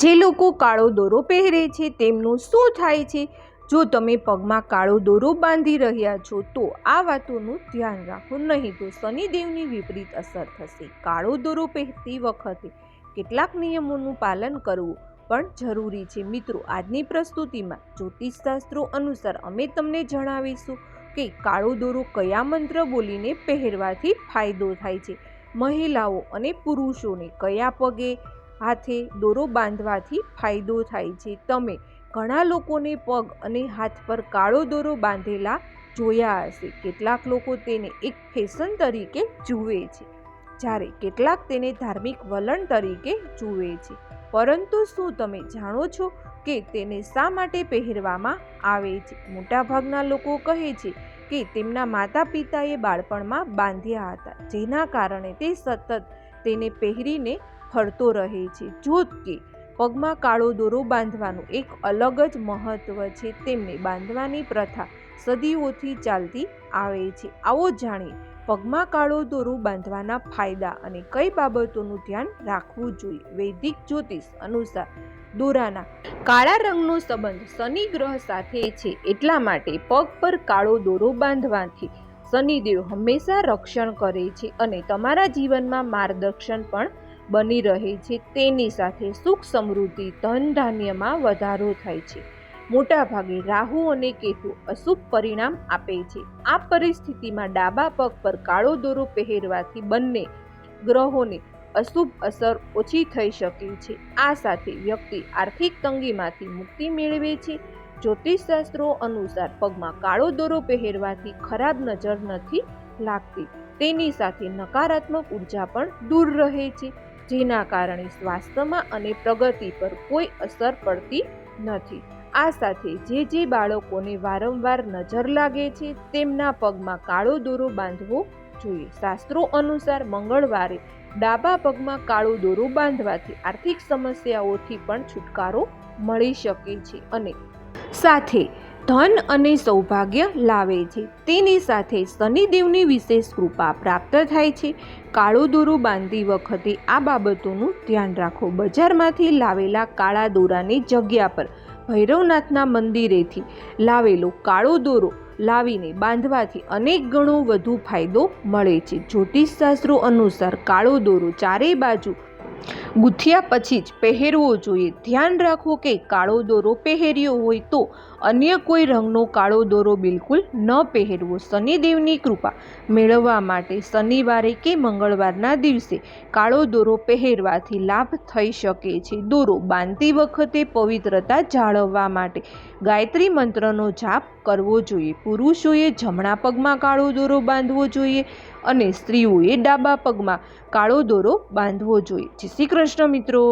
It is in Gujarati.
જે લોકો કાળો દોરો પહેરે છે તેમનું શું થાય છે? જો તમે પગમાં કાળો દોરો બાંધી રહ્યા છો તો આ વાતોનું ધ્યાન રાખો, નહીં તો શનિદેવની વિપરીત અસર થશે. કાળો દોરો પહેરતી વખતે કેટલાક નિયમોનું પાલન કરવું પણ જરૂરી છે. મિત્રો, આજની પ્રસ્તુતિમાં જ્યોતિષશાસ્ત્રો અનુસાર અમે તમને જણાવીશું કે કાળો દોરો કયા મંત્ર બોલીને પહેરવાથી ફાયદો થાય છે. મહિલાઓ અને પુરુષોને કયા પગે હાથે દોરો બાંધવાથી ફાયદો થાય છે. તમે ઘણા લોકોને પગ અને હાથ પર કાળો દોરો બાંધેલા જોયા હશે. કેટલાક લોકો તેને એક ફેશન તરીકે જુએ છે, જ્યારે કેટલાક તેને ધાર્મિક વલણ તરીકે જુએ છે. પરંતુ શું તમે જાણો છો કે તેને શા માટે પહેરવામાં આવે છે? મોટાભાગના લોકો કહે છે કે તેમના માતા પિતાએ બાળપણમાં બાંધ્યા હતા, જેના કારણે તે સતત તેને પહેરીને ફરતો રહે છે. જો કે પગમાં કાળો દોરો બાંધવાનું એક અલગ જ મહત્વ છે. તેમને બાંધવાની પ્રથા સદીઓથી ચાલતી આવે છે. આવો જાણીએ પગમાં કાળો દોરો બાંધવાના ફાયદા અને કઈ બાબતોનું ધ્યાન રાખવું જોઈએ. વૈદિક જ્યોતિષ અનુસાર દોરાના કાળા રંગનો સંબંધ શનિ ગ્રહ સાથે છે. એટલા માટે પગ પર કાળો દોરો બાંધવાથી શનિદેવ હંમેશા રક્ષણ કરે છે અને તમારા જીવનમાં માર્ગદર્શન પણ બની રહે છે. તેની સાથે સુખ સમૃદ્ધિ ધન ધાન્યમાં વધારો થાય છે. મોટા ભાગે રાહુ અને કેતુ અશુભ પરિણામ આપે છે. આ પરિસ્થિતિમાં ડાબા પગ પર કાળો દોરો પહેરવાથી બંને ગ્રહોને અશુભ અસર ઓછી થઈ શકે છે. આ સાથે વ્યક્તિ આર્થિક તંગીમાંથી મુક્તિ મેળવે છે. જ્યોતિષશાસ્ત્રો અનુસાર પગમાં કાળો દોરો પહેરવાથી ખરાબ નજર નથી લાગતી. તેની સાથે નકારાત્મક ઉર્જા પણ દૂર રહે છે, જેના કારણે સ્વાસ્થ્યમાં અને પ્રગતિ પર કોઈ અસર પડતી નથી. આ સાથે જે બાળકોને વારંવાર નજર લાગે છે તેમના પગમાં કાળો દોરો બાંધવો જોઈએ. શાસ્ત્રો અનુસાર મંગળવારે ડાબા પગમાં કાળો દોરો બાંધવાથી આર્થિક સમસ્યાઓથી પણ છુટકારો મળી શકે છે અને સાથે ધન અને સૌભાગ્ય લાવે છે. તેની સાથે શનિદેવની વિશેષ કૃપા પ્રાપ્ત થાય છે. કાળો દોરો બાંધતી વખતે આ બાબતોનું ધ્યાન રાખો. બજારમાંથી લાવેલા કાળા દોરાની જગ્યા પર ભૈરવનાથના મંદિરેથી લાવેલો કાળો દોરો લાવીને બાંધવાથી અનેક ગણો વધુ ફાયદો મળે છે. જ્યોતિષશાસ્ત્રો અનુસાર કાળો દોરો ચારેય બાજુ ગૂંથ્યા પછી જ પહેરવો જોઈએ. ધ્યાન રાખો કે કાળો દોરો પહેર્યો હોય તો અન્ય કોઈ રંગનો કાળો દોરો બિલકુલ ન પહેરવો. શનિદેવની કૃપા મેળવવા માટે શનિવારે કે મંગળવારના દિવસે કાળો દોરો પહેરવાથી લાભ થઈ શકે છે. દોરો બાંધતી વખતે પવિત્રતા જાળવવા માટે ગાયત્રી મંત્રનો જાપ કરવો જોઈએ. પુરુષોએ જમણા પગમાં કાળો દોરો બાંધવો જોઈએ અને સ્ત્રીઓએ ડાબા પગમાં કાળો દોરો બાંધવો જોઈએ. જય શ્રી કૃષ્ણ મિત્રો.